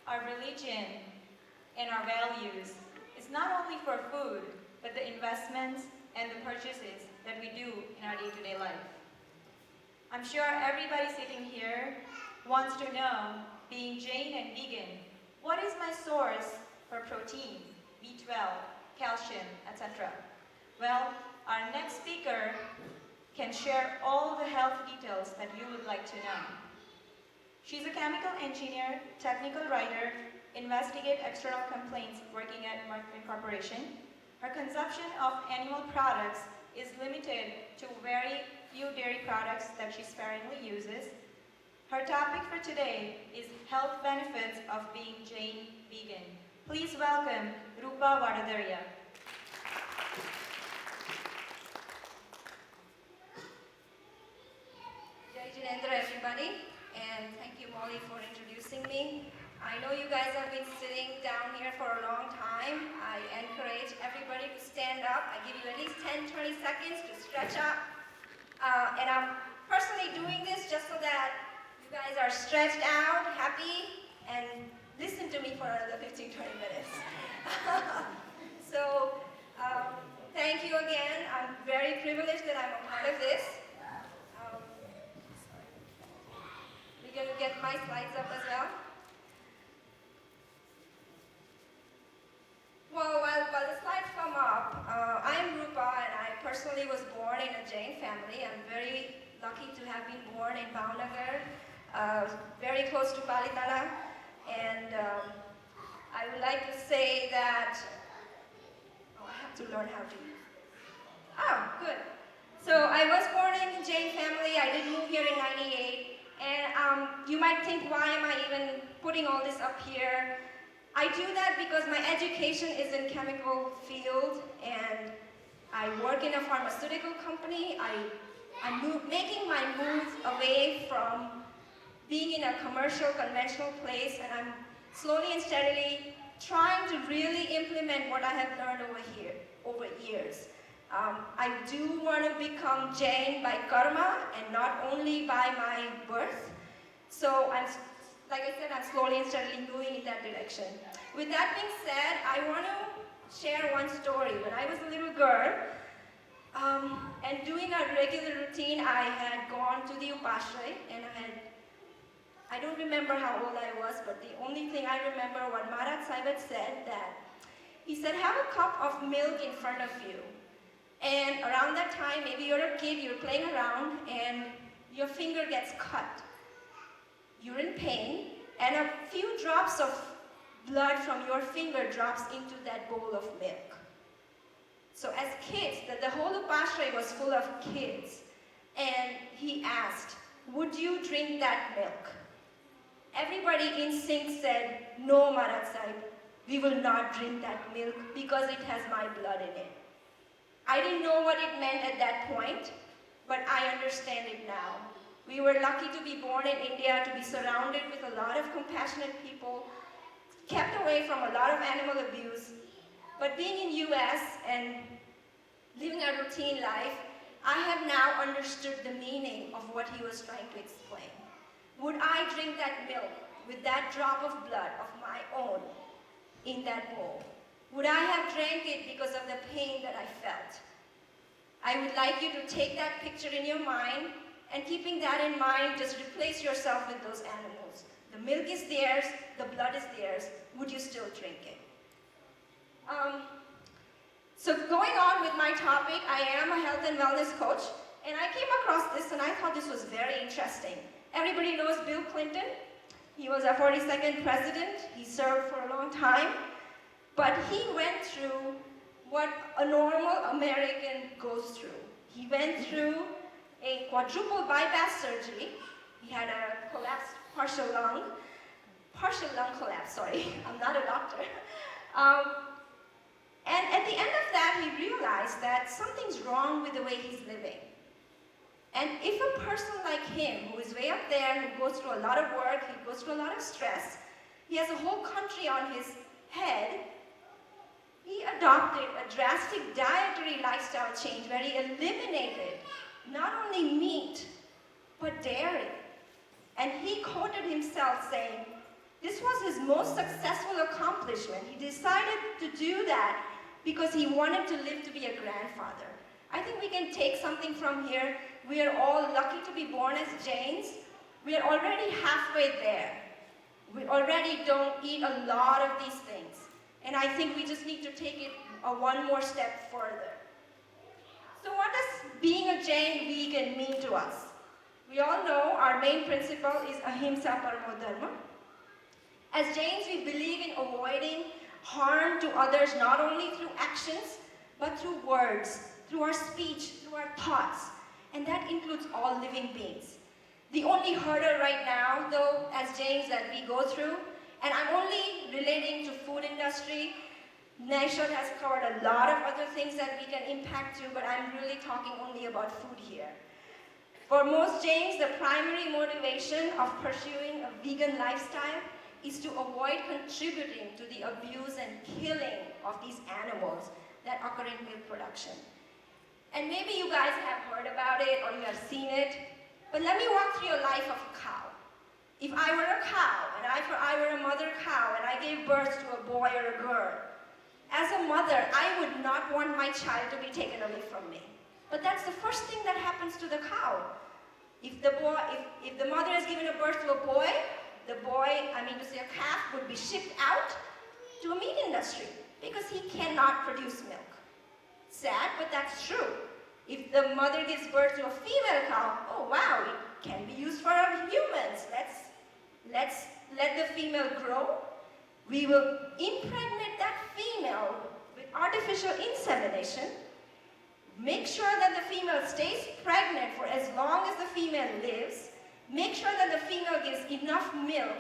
our religion, and our values is not only for food, but the investments and the purchases that we do in our day-to-day life. I'm sure everybody sitting here wants to know, being Jain and vegan, what is my source for protein, B12, calcium, etc.? Well, our next speaker can share all the health details that you would like to know. She's a chemical engineer, technical writer, investigate external complaints working at Mercury Corporation. Her consumption of animal products is limited to very few dairy products that she sparingly uses. Her topic for today is health benefits of being Jain vegan. Please welcome Rupa Vadodaria. JCNJ everybody, and thank you Molly for introducing me. I know you guys have been sitting down here for a long time. I encourage everybody to stand up. I give you at least 10-20 seconds to stretch up. And I'm personally doing this just so that you guys are stretched out, happy, and listen to me for another 15-20 minutes. So, thank you again. I'm very privileged that I'm a part of this. We're going to get my slides up as well. Well, while the slides come up, I'm Rupa, and I personally was born in a Jain family. I'm very lucky to have been born in Bhavnagar, very close to Palitana, and I would like to say that, I have to learn how to use. Oh, good. So I was born in a Jain family. I did move here in '98, and you might think, why am I even putting all this up here? I do that because my education is in chemical field, and I work in a pharmaceutical company. I'm making my move away from being in a commercial, conventional place, and I'm slowly and steadily trying to really implement what I have learned over years. I do want to become Jain by karma and not only by my birth. So like I said, I'm slowly and steadily moving in that direction. With that being said, I want to share one story. When I was a little girl, and doing a regular routine, I had gone to the upashray, and I don't remember how old I was, but the only thing I remember what Maharaj Sahib had said, that he said, have a cup of milk in front of you. And around that time, maybe you're a kid, you're playing around, and your finger gets cut. You're in pain, and a few drops of blood from your finger drops into that bowl of milk. So as kids, the whole upashray was full of kids, and he asked, would you drink that milk? Everybody in sync said, no, Maharaj Sahib, we will not drink that milk because it has my blood in it. I didn't know what it meant at that point, but I understand it now. We were lucky to be born in India, to be surrounded with a lot of compassionate people, kept away from a lot of animal abuse. But being in US and living a routine life, I have now understood the meaning of what he was trying to explain. Would I drink that milk with that drop of blood of my own in that bowl? Would I have drank it because of the pain that I felt? I would like you to take that picture in your mind, and keeping that in mind, just replace yourself with those animals. The milk is theirs, the blood is theirs. Would you still drink it? So going on with my topic, I am a health and wellness coach, and I came across this and I thought this was very interesting. Everybody knows Bill Clinton. He was our 42nd president. He served for a long time, but he went through what a normal American goes through. He went through a quadruple bypass surgery. He had a collapsed partial lung collapse, sorry, I'm not a doctor. And at the end of that, he realized that something's wrong with the way he's living. And if a person like him, who is way up there, who goes through a lot of work, he goes through a lot of stress, he has a whole country on his head, he adopted a drastic dietary lifestyle change where he eliminated not only meat, but dairy. And he quoted himself saying, this was his most successful accomplishment. He decided to do that because he wanted to live to be a grandfather. I think we can take something from here. We are all lucky to be born as Jains. We are already halfway there. We already don't eat a lot of these things. And I think we just need to take it one more step further. So what does being a Jain vegan mean to us? We all know our main principle is ahimsa paramo dharma. As Jains, we believe in avoiding harm to others not only through actions, but through words, through our speech, through our thoughts. And that includes all living beings. The only hurdle right now, though, as Jains that we go through, and I'm only relating to food industry. Naishad has covered a lot of other things that we can impact too, but I'm really talking only about food here. For most Jains, the primary motivation of pursuing a vegan lifestyle is to avoid contributing to the abuse and killing of these animals that occur in milk production. And maybe you guys have heard about it or you have seen it, but let me walk through your life of a cow. If I were a cow, and I were a mother cow, and I gave birth to a boy or a girl, as a mother, I would not want my child to be taken away from me. But that's the first thing that happens to the cow. If the mother has given a birth to a boy, a calf would be shipped out to a meat industry because he cannot produce milk. Sad, but that's true. If the mother gives birth to a female cow, oh wow, it can be used for humans. Let's let the female grow. We will impregnate that female with artificial insemination. Make sure that the female stays pregnant for as long as the female lives. Make sure that the female gives enough milk.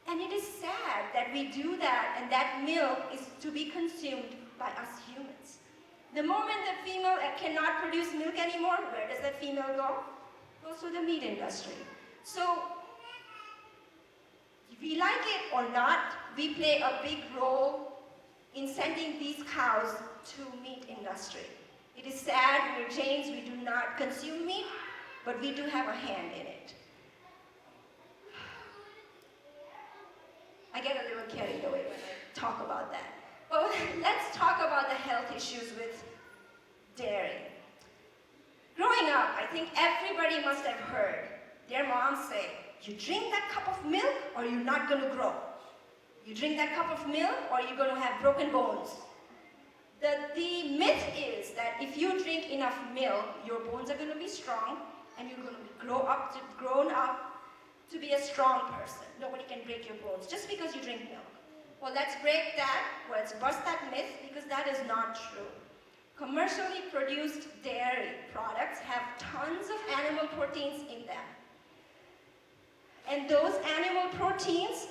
And it is sad that we do that and that milk is to be consumed by us humans. The moment the female cannot produce milk anymore, where does that female go? Goes to the meat industry. So, if we like it or not, we play a big role in sending these cows to meat industry. It is sad, we're Jains, we do not consume meat, but we do have a hand in it. I get a little carried away when I talk about that. But let's talk about the health issues with dairy. Growing up, I think everybody must have heard their moms say, you drink that cup of milk or you're not going to grow. You drink that cup of milk or you're going to have broken bones. The myth is that if you drink enough milk, your bones are going to be strong and you're going to be grown up to be a strong person. Nobody can break your bones just because you drink milk. Well, let's break that, let's bust that myth because that is not true. Commercially produced dairy products have tons of animal proteins in them. And those animal proteins,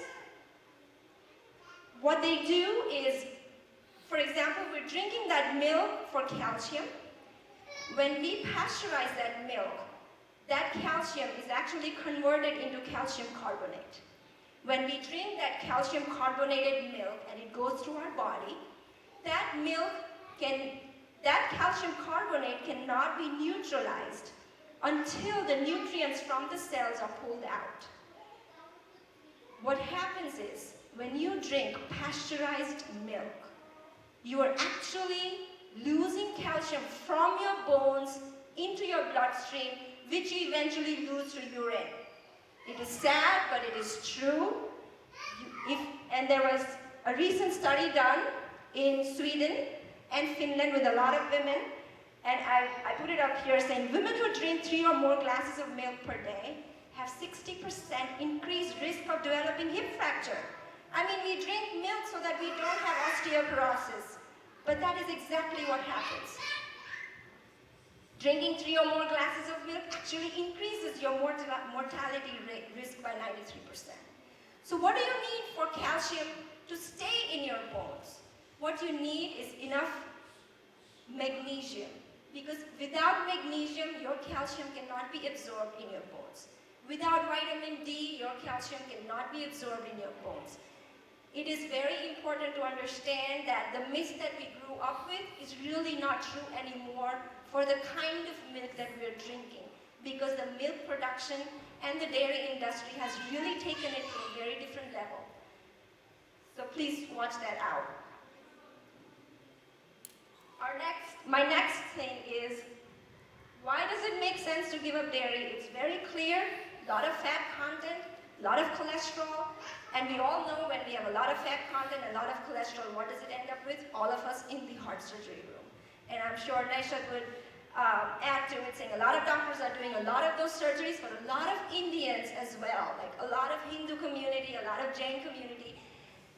what they do is, for example, we're drinking that milk for calcium. When we pasteurize that milk, that calcium is actually converted into calcium carbonate. When we drink that calcium carbonated milk and it goes through our body, that calcium carbonate cannot be neutralized until the nutrients from the cells are pulled out. What happens is, when you drink pasteurized milk, you are actually losing calcium from your bones into your bloodstream, which you eventually lose through urine. It is sad, but it is true. And there was a recent study done in Sweden and Finland with a lot of women, and I put it up here saying women who drink 3 or more glasses of milk per day have 60% increased risk of developing hip fracture. I mean, we drink milk so that we don't have osteoporosis, but that is exactly what happens. Drinking 3 or more glasses of milk actually increases your mortality risk by 93%. So what do you need for calcium to stay in your bones? What you need is enough magnesium, because without magnesium, your calcium cannot be absorbed in your bones. Without vitamin D, your calcium cannot be absorbed in your bones. It is very important to understand that the myth that we grew up with is really not true anymore for the kind of milk that we're drinking, because the milk production and the dairy industry has really taken it to a very different level. please watch that out. My next thing is, why does it make sense to give up dairy? It's very clear, a lot of fat content, a lot of cholesterol, and we all know when we have a lot of fat content, a lot of cholesterol, what does it end up with? All of us in the heart surgery room. And I'm sure Naishad would add to it, saying a lot of doctors are doing a lot of those surgeries, but a lot of Indians as well, like a lot of Hindu community, a lot of Jain community.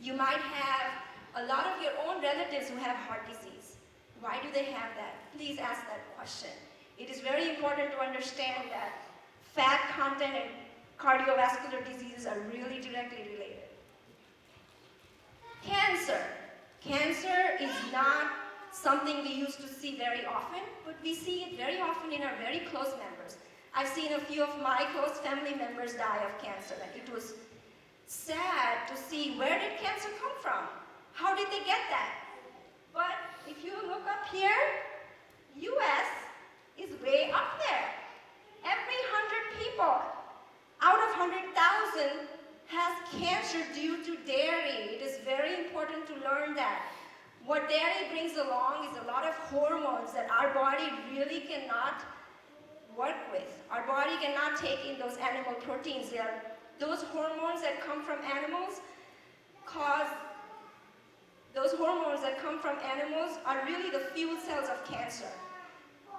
You might have a lot of your own relatives who have heart disease. Why do they have that? Please ask that question. It is very important to understand that fat content and cardiovascular diseases are really directly related. Cancer. Cancer is not something we used to see very often, but we see it very often in our very close members. I've seen a few of my close family members die of cancer, and it was sad to see where did cancer come from? How did they get that? But if you look up here, US is way up there. Every 100 people out of 100,000 has cancer due to dairy. It is very important to learn that. What dairy brings along is a lot of hormones that our body really cannot work with. Our body cannot take in those animal proteins. Those hormones that come from animals are really the fuel cells of cancer.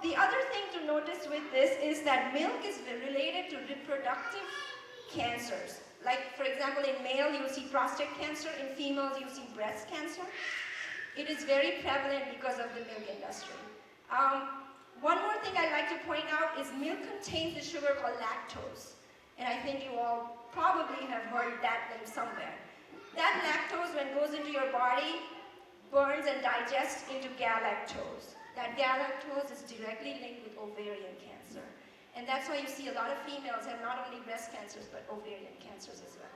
The other thing to notice with this is that milk is related to reproductive cancers. Like, for example, in male, you will see prostate cancer. In females, you see breast cancer. It is very prevalent because of the milk industry. One more thing I'd like to point out is milk contains a sugar called lactose. And I think you all probably have heard that name somewhere. That lactose, when it goes into your body, burns and digests into galactose. That galactose is directly linked with ovarian cancer. And that's why you see a lot of females have not only breast cancers, but ovarian cancers as well.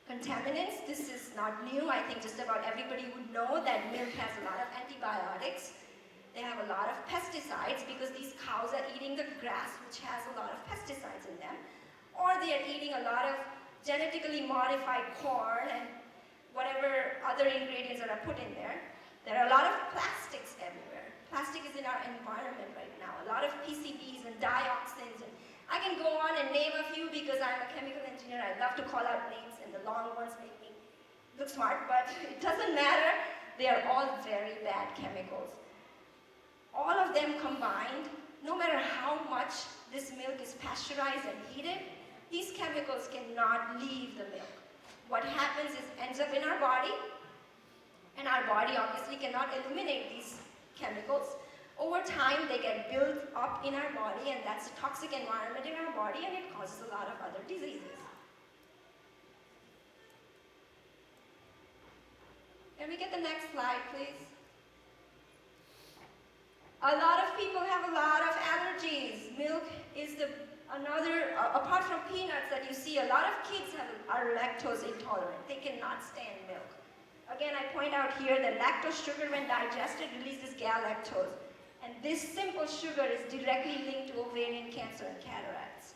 Contaminants, this is not new. I think just about everybody would know that milk has a lot of antibiotics. They have a lot of pesticides because these cows are eating the grass, which has a lot of pesticides in them. Or they are eating a lot of genetically modified corn and whatever other ingredients that are put in there. There are a lot of plastics everywhere. Plastic is in our environment right now. A lot of PCBs and dioxins. And I can go on and name a few because I'm a chemical engineer. I love to call out names, and the long ones make me look smart, but it doesn't matter. They are all very bad chemicals. All of them combined, no matter how much this milk is pasteurized and heated, these chemicals cannot leave the milk. What happens is ends up in our body, and our body obviously cannot eliminate these chemicals. Over time, they get built up in our body, and that's a toxic environment in our body, and it causes a lot of other diseases. Can we get the next slide, please? A lot of people have a lot of allergies. Milk is another, apart from peanuts that you see, a lot of kids are lactose intolerant. They cannot stand milk. Again, I point out here that lactose sugar, when digested, releases galactose. And this simple sugar is directly linked to ovarian cancer and cataracts.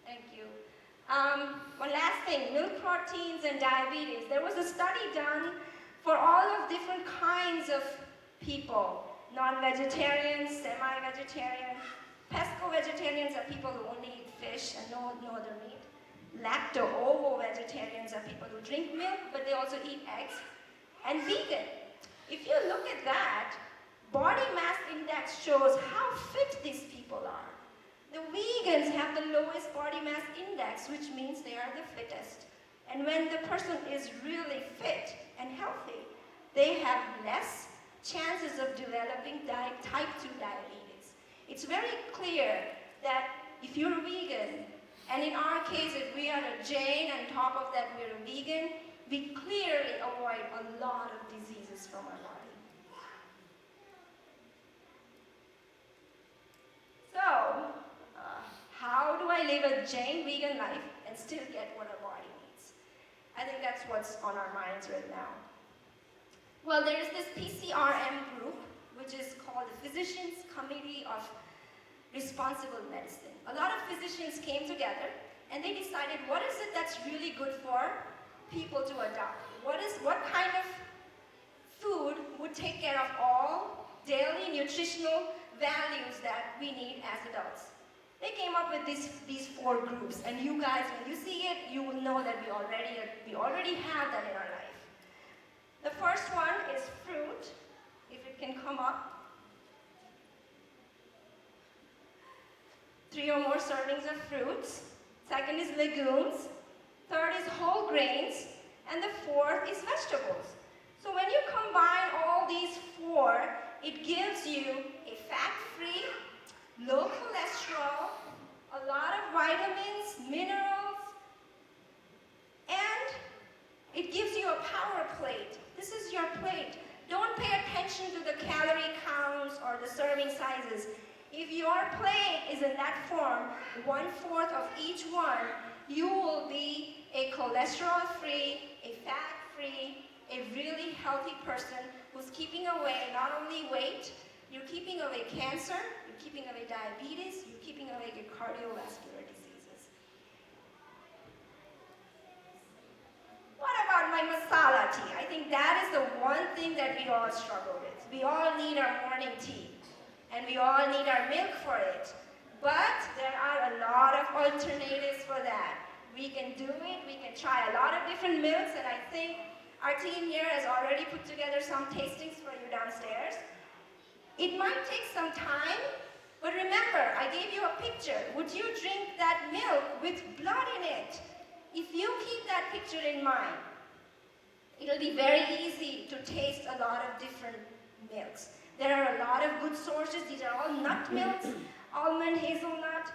Thank you. One last thing, milk proteins and diabetes. There was a study done for all of different kinds of people. Non-vegetarians, semi-vegetarian. Pesco-vegetarians are people who only eat fish and no other meat. Lacto-ovo-vegetarians are people who drink milk, but they also eat eggs. And vegan. If you look at that, body mass index shows how fit these people are. The vegans have the lowest body mass index, which means they are the fittest. And when the person is really fit and healthy, they have less chances of developing type 2 diabetes. It's very clear that if you're a vegan, and in our case, if we are a Jain, and on top of that we're a vegan, we clearly avoid a lot of diseases from our body. So, how do I live a Jain vegan life and still get what our body needs? I think that's what's on our minds right now. Well, there is this PCRM group, which is called the Physicians Committee of Responsible Medicine. A lot of physicians came together and they decided what is it that's really good for people to adopt? What kind of food would take care of all daily nutritional values that we need as adults? They came up with these 4 groups, and you guys, when you see it, you will know that we already have that in our life. The first one is fruit, if it can come up. 3 or more servings of fruits. Second is legumes. Third is whole grains. And the fourth is vegetables. So when you combine all these 4, it gives you a fat-free, low cholesterol, a lot of vitamins, minerals, and it gives you a power plate. This is your plate. Don't pay attention to the calorie counts or the serving sizes. If your plate is in that form, 1/4 of each one, you will be a cholesterol-free, a fat-free, a really healthy person who's keeping away not only weight, you're keeping away cancer, you're keeping away diabetes, you're keeping away your cardiovascular diseases. What about my masala tea? I think that is the one thing that we all struggle with. We all need our morning tea, and we all need our milk for it. But there are a lot of alternatives for that. We can do it, we can try a lot of different milks, and I think our team here has already put together some tastings for you downstairs. It might take some time, but remember, I gave you a picture. Would you drink that milk with blood in it? If you keep that picture in mind, it'll be very easy to taste a lot of different milks. There are a lot of good sources. These are all nut milks, almond, hazelnut,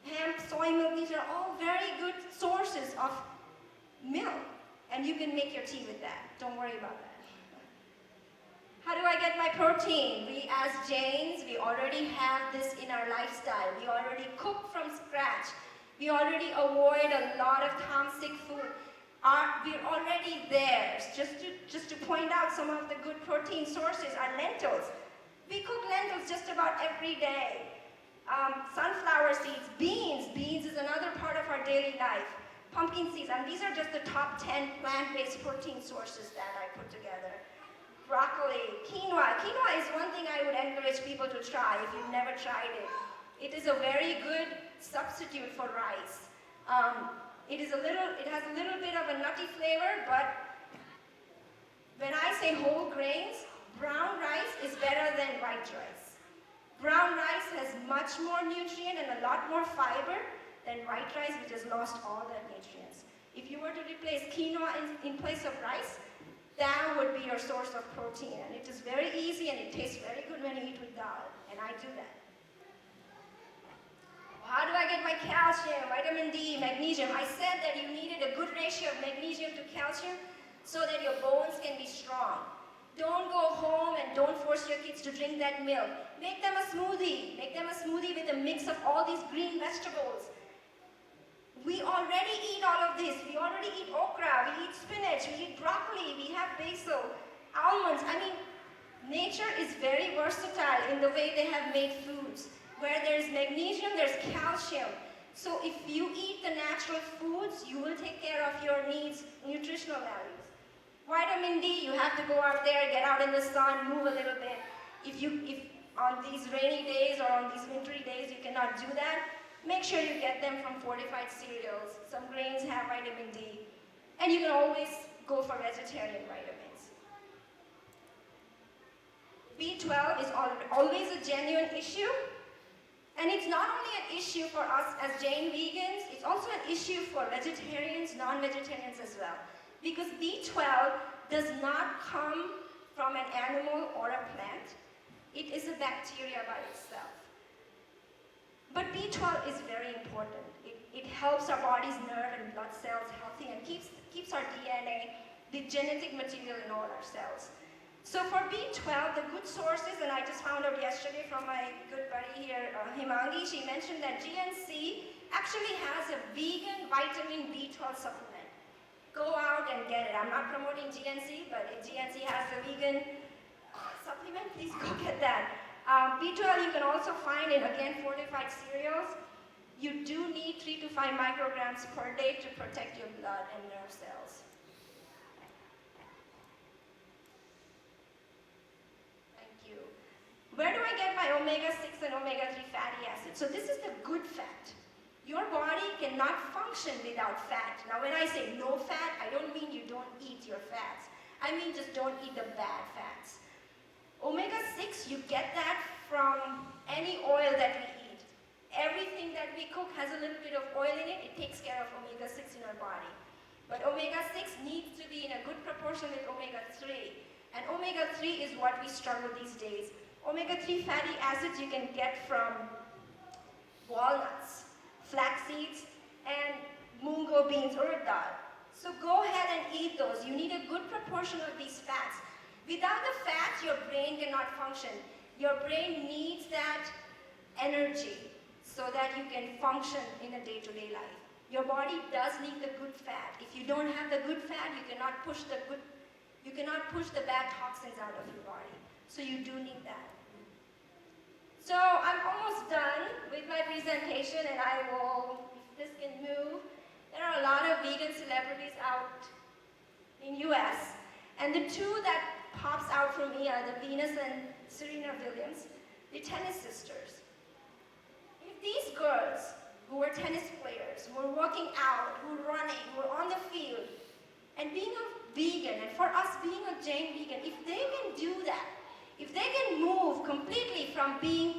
hemp, soy milk. These are all very good sources of milk. And you can make your tea with that. Don't worry about that. How do I get my protein? We as Jains, we already have this in our lifestyle. We already cook from scratch. We already avoid a lot of toxic food. We're already there. Just to point out some of the good protein sources are lentils. We cook lentils just about every day. Sunflower seeds, beans. Beans is another part of our daily life. Pumpkin seeds, and these are just the top 10 plant-based protein sources that I put together. Broccoli, quinoa. Quinoa is one thing I would encourage people to try if you've never tried it. It is a very good substitute for rice. It has a little bit of a nutty flavor, but when I say whole grains, brown rice is better than white rice. Brown rice has much more nutrient and a lot more fiber than white rice, which has lost all the nutrients. If you were to replace quinoa in place of rice, that would be your source of protein. And it is very easy and it tastes very good when you eat with dal, and I do that. How do I get my calcium, vitamin D, magnesium? I said that you needed a good ratio of magnesium to calcium so that your bones can be strong. Don't go home and don't force your kids to drink that milk. Make them a smoothie. Make them a smoothie with a mix of all these green vegetables. We already eat all of this. We already eat okra, we eat spinach, we eat broccoli, we have basil, almonds. I mean, nature is very versatile in the way they have made foods. Where there's magnesium, there's calcium. So if you eat the natural foods, you will take care of your needs, nutritional values. Vitamin D, you have to go out there, get out in the sun, move a little bit. If on these rainy days or on these wintry days you cannot do that, make sure you get them from fortified cereals. Some grains have vitamin D. And you can always go for vegetarian vitamins. B12 is always a genuine issue. And it's not only an issue for us as Jain vegans, it's also an issue for vegetarians, non-vegetarians as well. Because B12 does not come from an animal or a plant. It is a bacteria by itself. But B12 is very important. It helps our body's nerve and blood cells healthy and keeps our DNA, the genetic material in all our cells. So for B12, the good sources, and I just found out yesterday from my good buddy here, Himangi, she mentioned that GNC actually has a vegan vitamin B12 supplement. Go out and get it. I'm not promoting GNC, but GNC has a vegan supplement, please go get that. B12 you can also find in, again, fortified cereals. You do need 3 to 5 micrograms per day to protect your blood and nerve cells. Thank you. Where do I get my omega-6 and omega-3 fatty acids? So this is the good fat. Your body cannot function without fat. Now when I say no fat, I don't mean you don't eat your fats. I mean just don't eat the bad fats. Omega-6, you get that from any oil that we eat. Everything that we cook has a little bit of oil in it. It takes care of omega-6 in our body. But omega-6 needs to be in a good proportion with omega-3. And omega-3 is what we struggle these days. Omega-3 fatty acids you can get from walnuts, flax seeds, and mungo beans, urad dal. So go ahead and eat those. You need a good proportion of these fats. Without the fats, your brain cannot function. Your brain needs that energy so that you can function in a day-to-day life. Your body does need the good fat. If you don't have the good fat, you cannot push the bad toxins out of your body. So you do need that. So I'm almost done with my presentation, and I will, if this can move. There are a lot of vegan celebrities out in US, and the two that pops out for me are the Venus and Serena Williams, the tennis sisters. If these girls who are tennis players, who are working out, who are running, who are on the field, and being a vegan, and for us being a Jain vegan, if they can do that, if they can move completely from being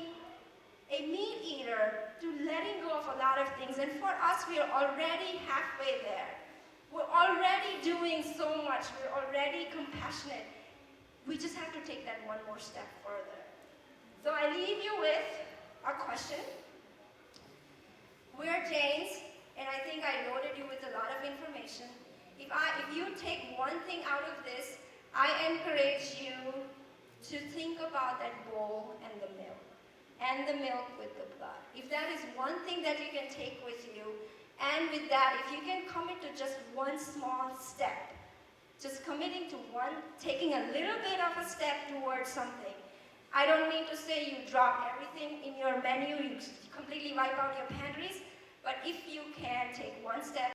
a meat eater to letting go of a lot of things, and for us, we are already halfway there. We're already doing so much. We're already compassionate. We just have to take that one more step further. So I leave you with a question. We're Jains, and I think I loaded you with a lot of information. If you take one thing out of this, I encourage you to think about that bowl and the milk with the blood. If that is one thing that you can take with you, and with that, if you can commit to just one small step, just committing to one, taking a little bit of a step towards something. I don't mean to say you drop everything in your menu, you completely wipe out your pantries, but if you can take one step